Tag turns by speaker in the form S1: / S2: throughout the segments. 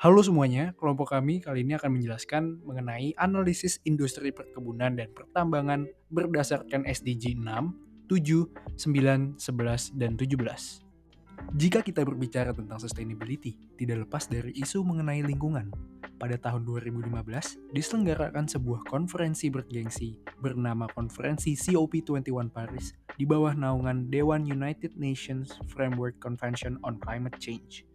S1: Halo semuanya, kelompok kami kali ini akan menjelaskan mengenai analisis industri perkebunan dan pertambangan berdasarkan SDG 6, 7, 9, 11, dan 17. Jika kita berbicara tentang sustainability, tidak lepas dari isu mengenai lingkungan. Pada tahun 2015, diselenggarakan sebuah konferensi bergengsi bernama Konferensi COP21 Paris di bawah naungan Dewan United Nations Framework Convention on Climate Change.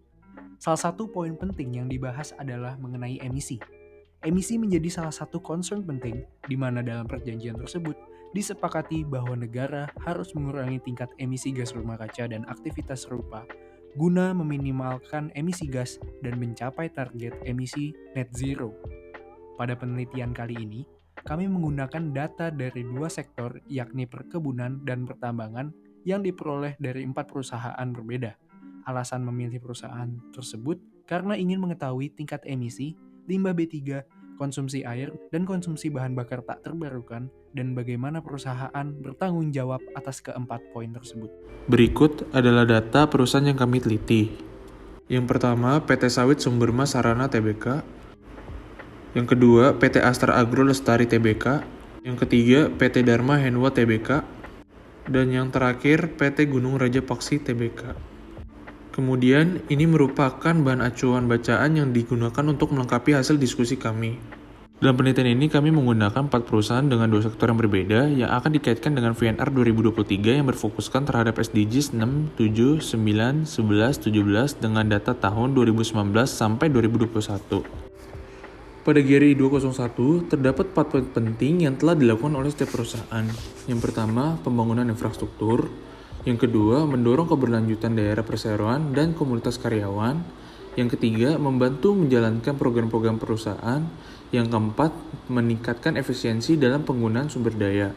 S1: Salah satu poin penting yang dibahas adalah mengenai emisi. Emisi menjadi salah satu concern penting di mana dalam perjanjian tersebut disepakati bahwa negara harus mengurangi tingkat emisi gas rumah kaca dan aktivitas serupa guna meminimalkan emisi gas dan mencapai target emisi net zero. Pada penelitian kali ini, kami menggunakan data dari dua sektor yakni perkebunan dan pertambangan yang diperoleh dari 4 perusahaan berbeda. Alasan memilih perusahaan tersebut karena ingin mengetahui tingkat emisi, limbah B3, konsumsi air, dan konsumsi bahan bakar tak terbarukan, dan bagaimana perusahaan bertanggung jawab atas keempat poin tersebut.
S2: Berikut adalah data perusahaan yang kami teliti. Yang pertama, PT Sawit Sumbermas Sarana Tbk. Yang kedua, PT Astra Agro Lestari Tbk. Yang ketiga, PT Dharma Henwa Tbk. Dan yang terakhir, PT Gunung Raja Paksi Tbk. Kemudian, ini merupakan bahan acuan bacaan yang digunakan untuk melengkapi hasil diskusi kami. Dalam penelitian ini, kami menggunakan 4 perusahaan dengan 2 sektor yang berbeda yang akan dikaitkan dengan VNR 2023 yang berfokuskan terhadap SDGs 6, 7, 9, 11, 17 dengan data tahun 2019 sampai 2021. Pada GRI 201, terdapat 4 poin penting yang telah dilakukan oleh setiap perusahaan. Yang pertama, pembangunan infrastruktur. Yang kedua, mendorong keberlanjutan daerah perseroan dan komunitas karyawan. Yang ketiga, membantu menjalankan program-program perusahaan. Yang keempat, meningkatkan efisiensi dalam penggunaan sumber daya.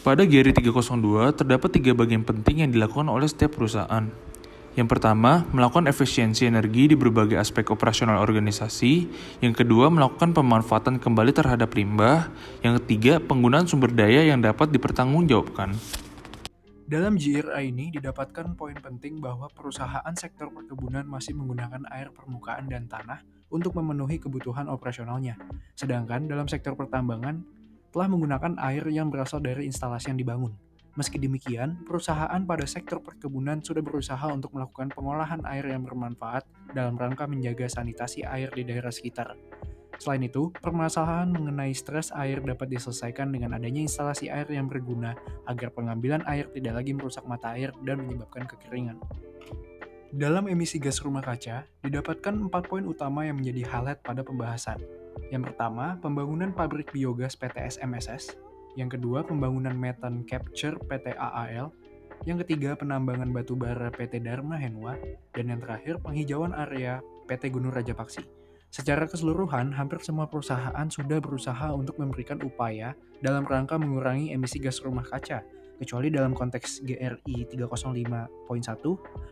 S2: Pada GRI 302, terdapat 3 bagian penting yang dilakukan oleh setiap perusahaan. Yang pertama, melakukan efisiensi energi di berbagai aspek operasional organisasi. Yang kedua, melakukan pemanfaatan kembali terhadap limbah. Yang ketiga, penggunaan sumber daya yang dapat dipertanggungjawabkan.
S1: Dalam GRI ini didapatkan poin penting bahwa perusahaan sektor perkebunan masih menggunakan air permukaan dan tanah untuk memenuhi kebutuhan operasionalnya. Sedangkan dalam sektor pertambangan telah menggunakan air yang berasal dari instalasi yang dibangun. Meski demikian, perusahaan pada sektor perkebunan sudah berusaha untuk melakukan pengolahan air yang bermanfaat dalam rangka menjaga sanitasi air di daerah sekitar. Selain itu, permasalahan mengenai stres air dapat diselesaikan dengan adanya instalasi air yang berguna agar pengambilan air tidak lagi merusak mata air dan menyebabkan kekeringan. Dalam emisi gas rumah kaca, didapatkan 4 poin utama yang menjadi highlight pada pembahasan. Yang pertama, pembangunan pabrik biogas PT SMSS. Yang kedua, pembangunan methane capture PT AAL. Yang ketiga, penambangan batu bara PT Dharma Henwa. Dan yang terakhir, penghijauan area PT Gunung Raja Paksi. Secara keseluruhan, hampir semua perusahaan sudah berusaha untuk memberikan upaya dalam rangka mengurangi emisi gas rumah kaca, kecuali dalam konteks GRI 305.1,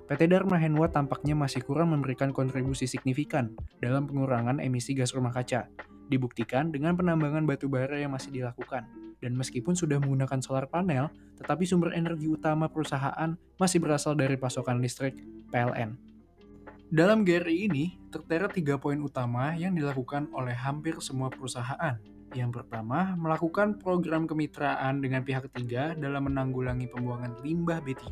S1: PT Dharma Henwa tampaknya masih kurang memberikan kontribusi signifikan dalam pengurangan emisi gas rumah kaca. Dibuktikan dengan penambangan batu bara yang masih dilakukan. Dan meskipun sudah menggunakan solar panel, tetapi sumber energi utama perusahaan masih berasal dari pasokan listrik PLN. Dalam GRI ini, tertera 3 poin utama yang dilakukan oleh hampir semua perusahaan. Yang pertama, melakukan program kemitraan dengan pihak ketiga dalam menanggulangi pembuangan limbah B3.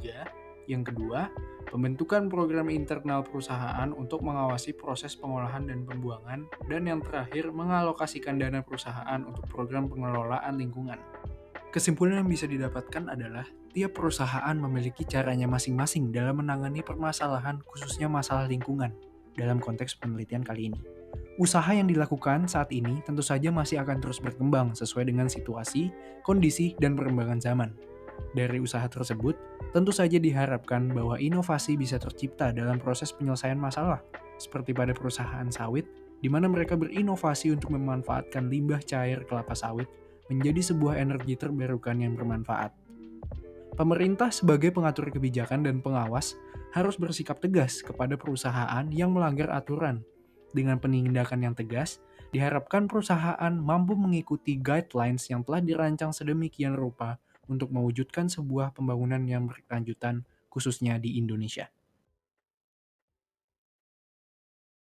S1: Yang kedua, pembentukan program internal perusahaan untuk mengawasi proses pengolahan dan pembuangan. Dan yang terakhir, mengalokasikan dana perusahaan untuk program pengelolaan lingkungan. Kesimpulan yang bisa didapatkan adalah tiap perusahaan memiliki caranya masing-masing dalam menangani permasalahan khususnya masalah lingkungan dalam konteks penelitian kali ini. Usaha yang dilakukan saat ini tentu saja masih akan terus berkembang sesuai dengan situasi, kondisi, dan perkembangan zaman. Dari usaha tersebut, tentu saja diharapkan bahwa inovasi bisa tercipta dalam proses penyelesaian masalah, seperti pada perusahaan sawit, di mana mereka berinovasi untuk memanfaatkan limbah cair kelapa sawit menjadi sebuah energi terbarukan yang bermanfaat. Pemerintah sebagai pengatur kebijakan dan pengawas harus bersikap tegas kepada perusahaan yang melanggar aturan. Dengan penindakan yang tegas, diharapkan perusahaan mampu mengikuti guidelines yang telah dirancang sedemikian rupa untuk mewujudkan sebuah pembangunan yang berkelanjutan khususnya di Indonesia.